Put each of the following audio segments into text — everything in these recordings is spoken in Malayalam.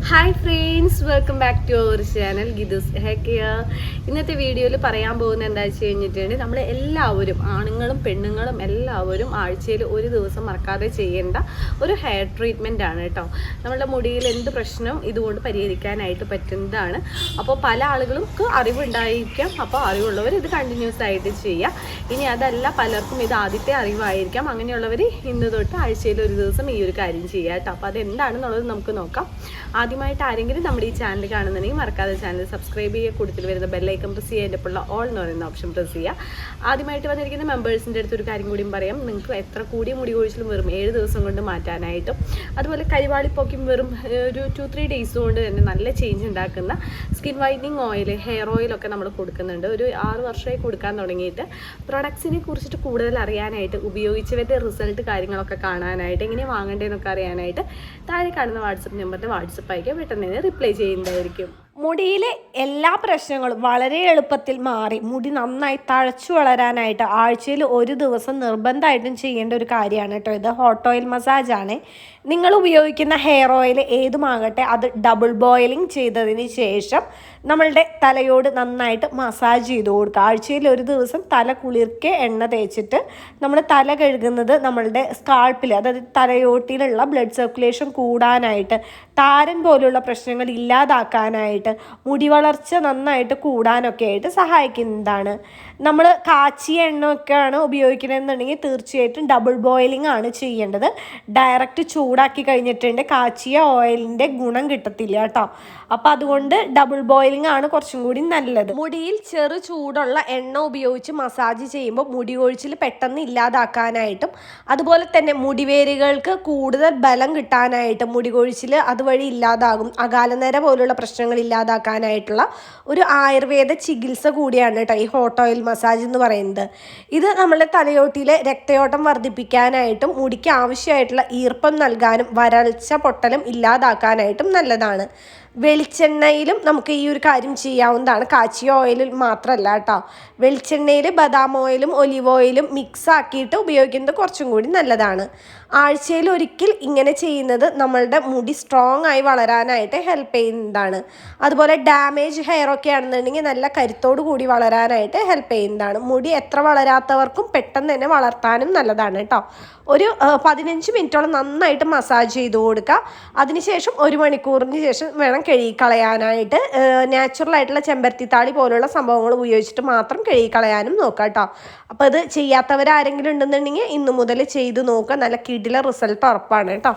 Hi friends, welcome back to our channel ഗിദൂസ് ഹെക്കിയ. ഇന്നത്തെ വീഡിയോയിൽ പറയാൻ പോകുന്നത് എന്താ വെച്ച് കഴിഞ്ഞിട്ടുണ്ടെങ്കിൽ നമ്മൾ എല്ലാവരും ആണുങ്ങളും പെണ്ണുങ്ങളും എല്ലാവരും ആഴ്ചയിൽ ഒരു ദിവസം മറക്കാതെ ചെയ്യേണ്ട ഒരു ഹെയർ ട്രീറ്റ്മെൻ്റ് ആണ് കേട്ടോ. നമ്മളുടെ മുടിയിൽ എന്ത് പ്രശ്നം ഇതുകൊണ്ട് പരിഹരിക്കാനായിട്ട് പറ്റുന്നതാണ്. അപ്പോൾ പല ആളുകൾക്ക് അറിവുണ്ടായിരിക്കാം, അപ്പോൾ അറിവുള്ളവർ ഇത് കണ്ടിന്യൂസ് ആയിട്ട് ചെയ്യുക. ഇനി അതല്ല, പലർക്കും ഇത് ആദ്യത്തെ അറിവായിരിക്കാം. അങ്ങനെയുള്ളവർ ഇന്ന് തൊട്ട് ആഴ്ചയിൽ ഒരു ദിവസം ഈ ഒരു കാര്യം ചെയ്യുക കേട്ടോ. അപ്പോൾ അതെന്താണെന്നുള്ളത് നമുക്ക് നോക്കാം. ആദ്യമായിട്ട് ആരെങ്കിലും നമ്മുടെ ഈ ചാനൽ കാണുന്നുണ്ടെങ്കിൽ മറക്കാതെ ചാനൽ സബ്സ്ക്രൈബ് ചെയ്യുക. കൂടുതൽ വരുന്ന ബെല്ലൈക്കൺ പ്രസ് ചെയ്യുക, എൻ്റെ ഉള്ള ഓൾ എന്ന് പറയുന്ന ഓപ്ഷൻ പ്രസ് ചെയ്യുക. ആദ്യമായിട്ട് വന്നിരിക്കുന്ന മെമ്പേഴ്സിൻ്റെ അടുത്ത് ഒരു കാര്യം കൂടിയും പറയാം. നിങ്ങൾക്ക് എത്ര കൂടിയ മുടി കൊഴിച്ചിലും വെറും 7 ദിവസം കൊണ്ട് മാറ്റാനായിട്ടും അതുപോലെ കരിവാളിപ്പോക്കും വെറും ഒരു 2-3 ഡേയ്സ് കൊണ്ട് തന്നെ നല്ല ചേഞ്ച് ഉണ്ടാക്കുന്ന സ്കിൻ വൈറ്റനിങ് ഓയിൽ, ഹെയർ ഓയിലൊക്കെ നമ്മൾ കൊടുക്കുന്നുണ്ട്. ഒരു 6 വർഷമായി കൊടുക്കാൻ തുടങ്ങിയിട്ട് പ്രൊഡക്ട്സിനെ കുറിച്ചിട്ട് കൂടുതൽ അറിയാനായിട്ട്, ഉപയോഗിച്ചവരുടെ റിസൾട്ട് കാര്യങ്ങളൊക്കെ കാണാനായിട്ട്, എങ്ങനെ വാങ്ങേണ്ടതെന്നൊക്കെ അറിയാനായിട്ട് താഴെ കാണുന്ന വാട്സപ്പ് നമ്പറിൻ്റെ വാട്സപ്പ് അയക്കുക. പെട്ടെന്ന് തന്നെ റിപ്ലൈ ചെയ്യുന്നതായിരിക്കും. മുടിയിലെ എല്ലാ പ്രശ്നങ്ങളും വളരെ എളുപ്പത്തിൽ മാറി മുടി നന്നായി തഴച്ചു വളരാനായിട്ട് ആഴ്ചയിൽ ഒരു ദിവസം നിർബന്ധമായിട്ടും ചെയ്യേണ്ട ഒരു കാര്യമാണ് കേട്ടോ ഇത്. ഹോട്ട് ഓയിൽ മസാജാണ്. നിങ്ങൾ ഉപയോഗിക്കുന്ന ഹെയർ ഓയിൽ ഏതുമാകട്ടെ, അത് ഡബിൾ ബോയിലിംഗ് ചെയ്തതിന് ശേഷം നമ്മളുടെ തലയോട് നന്നായിട്ട് മസാജ് ചെയ്ത് കൊടുക്കുക. ആഴ്ചയിൽ ഒരു ദിവസം തല കുളിർക്കെ എണ്ണ തേച്ചിട്ട് നമ്മൾ തല കഴുകുന്നത് നമ്മളുടെ സ്കാൾപ്പിൽ, അതായത് തലയോട്ടിയിലുള്ള ബ്ലഡ് സർക്കുലേഷൻ കൂടാനായിട്ട്, താരൻ പോലുള്ള പ്രശ്നങ്ങൾ ഇല്ലാതാക്കാനായിട്ട്, മുടി വളർച്ച നന്നായിട്ട് കൂടാനൊക്കെ ആയിട്ട് സഹായിക്കുന്നതാണ്. നമ്മൾ കാച്ചിയ എണ്ണയൊക്കെയാണ് ഉപയോഗിക്കുന്നതെന്നുണ്ടെങ്കിൽ തീർച്ചയായിട്ടും ഡബിൾ ബോയിലിംഗ് ആണ് ചെയ്യേണ്ടത്. ഡയറക്റ്റ് ചൂടാക്കി കഴിഞ്ഞിട്ടുണ്ട് കാച്ചിയ ഓയിലിൻ്റെ ഗുണം കിട്ടത്തില്ല കേട്ടോ. അപ്പോൾ അതുകൊണ്ട് ഡബിൾ ബോയിലിംഗ് ആണ് കുറച്ചും കൂടി നല്ലത്. മുടിയിൽ ചെറു ചൂടുള്ള എണ്ണ ഉപയോഗിച്ച് മസാജ് ചെയ്യുമ്പോൾ മുടി കൊഴിച്ചിൽ പെട്ടെന്ന് ഇല്ലാതാക്കാനായിട്ടും അതുപോലെ തന്നെ മുടിവേരുകൾക്ക് കൂടുതൽ ബലം കിട്ടാനായിട്ടും മുടി കൊഴിച്ചിൽ അതുവഴി ഇല്ലാതാകും. അകാലനര പോലുള്ള പ്രശ്നങ്ങൾ ഇല്ലാതാക്കാനായിട്ടുള്ള ഒരു ആയുർവേദ ചികിത്സ കൂടിയാണ് കേട്ടോ ഈ ഹോട്ട് ഓയിൽ മസാജ് എന്ന് പറയുന്നത്. ഇത് നമ്മുടെ തലയോട്ടിയിലെ രക്തയോട്ടം വർദ്ധിപ്പിക്കാനായിട്ടും മുടിക്ക് ആവശ്യമായിട്ടുള്ള ഈർപ്പം നൽകാനും വരൾച്ച പൊട്ടലും ഇല്ലാതാക്കാനായിട്ടും നല്ലതാണ്. വെളിച്ചെണ്ണയിലും നമുക്ക് ഈ ഒരു കാര്യം ചെയ്യാവുന്നതാണ്. കാച്ചിയ ഓയിലിൽ മാത്രമല്ല കേട്ടോ. വെളിച്ചെണ്ണയിൽ ബദാം ഓയിലും ഒലിവ് ഓയിലും മിക്സ് ആക്കിയിട്ട് ഉപയോഗിക്കുന്നത് കുറച്ചും കൂടി നല്ലതാണ്. ആഴ്ചയിൽ ഒരിക്കൽ ഇങ്ങനെ ചെയ്യുന്നത് നമ്മളുടെ മുടി സ്ട്രോങ് ആയി വളരാനായിട്ട് ഹെൽപ്പ് ചെയ്യുന്നതാണ്. അതുപോലെ ഡാമേജ് ഹെയർ ഒക്കെ ആണെന്നുണ്ടെങ്കിൽ നല്ല കരുത്തോടു കൂടി വളരാനായിട്ട് ഹെൽപ്പ് ചെയ്യുന്നതാണ്. മുടി എത്ര വളരാത്തവർക്കും പെട്ടെന്ന് തന്നെ വളർത്താനും നല്ലതാണ് കേട്ടോ. ഒരു 15 മിനിറ്റോളം നന്നായിട്ട് മസാജ് ചെയ്ത് കൊടുക്കുക. അതിനുശേഷം 1 മണിക്കൂറിന് ശേഷം വേണം കഴുകിക്കളയാനായിട്ട്. നാച്ചുറലായിട്ടുള്ള ചെമ്പരത്തിത്താളി പോലുള്ള സംഭവങ്ങൾ ഉപയോഗിച്ചിട്ട് മാത്രം കഴുകിക്കളയാനും നോക്കുക കേട്ടോ. അപ്പോൾ ഇത് ചെയ്യാത്തവരാരെങ്കിലും ഉണ്ടെന്നുണ്ടെങ്കിൽ ഇന്നു മുതൽ ചെയ്ത് നോക്കുക. നല്ല കിടില റിസൾട്ട് ഉറപ്പാണ് കേട്ടോ.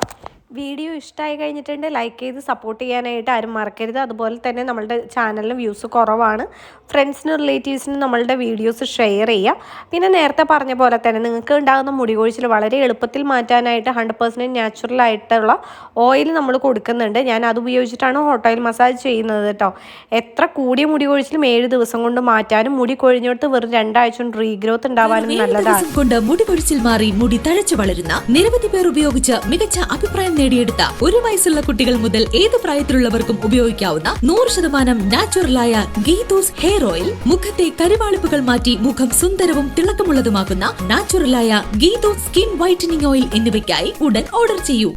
വീഡിയോ ഇഷ്ടമായി കഴിഞ്ഞിട്ടുണ്ട് ലൈക്ക് ചെയ്ത് സപ്പോർട്ട് ചെയ്യാനായിട്ട് ആരും മറക്കരുത്. അതുപോലെ തന്നെ നമ്മളുടെ ചാനലിന് വ്യൂസ് കുറവാണ്. ഫ്രണ്ട്സിനും റിലേറ്റീവ്സിനും നമ്മളുടെ വീഡിയോസ് ഷെയർ ചെയ്യുക. പിന്നെ നേരത്തെ പറഞ്ഞ പോലെ തന്നെ നിങ്ങൾക്ക് ഉണ്ടാകുന്ന മുടി കൊഴിച്ചിൽ വളരെ എളുപ്പത്തിൽ മാറ്റാനായിട്ട് 100% നാച്ചുറലായിട്ടുള്ള ഓയിൽ നമ്മൾ കൊടുക്കുന്നുണ്ട്. ഞാൻ അത് ഉപയോഗിച്ചിട്ടാണ് ഹോട്ട് ഓയിൽ മസാജ് ചെയ്യുന്നത് കേട്ടോ. എത്ര കൂടിയ മുടി കൊഴിച്ചിലും 7 ദിവസം കൊണ്ട് മാറ്റാനും മുടി കൊഴിഞ്ഞോട്ട് വെറും 2 ആഴ്ച കൊണ്ട് റീഗ്രോത്ത് ഉണ്ടാവാനും നല്ലതാണ്. കൊണ്ട് മുടി കൊഴിച്ചിൽ മാറി മുടി തഴച്ചു വളരുന്ന നിരവധി പേർ ഉപയോഗിച്ച് മികച്ച അഭിപ്രായം നേടിയെടുത്ത 1 വയസ്സുള്ള കുട്ടികൾ മുതൽ ഏത് പ്രായത്തിലുള്ളവർക്കും ഉപയോഗിക്കാവുന്ന 100% നാച്ചുറലായ ഗീതൂസ് ഹെയർ ഓയിൽ. മുഖത്തെ കരിവാളിപ്പുകൾ മാറ്റി മുഖം സുന്ദരവും തിളക്കമുള്ളതുമാക്കുന്ന നാച്ചുറലായ ഗീതൂസ് സ്കിൻ വൈറ്റനിങ് ഓയിൽ എന്നിവയ്ക്കായി ഉടൻ ഓർഡർ ചെയ്യൂ.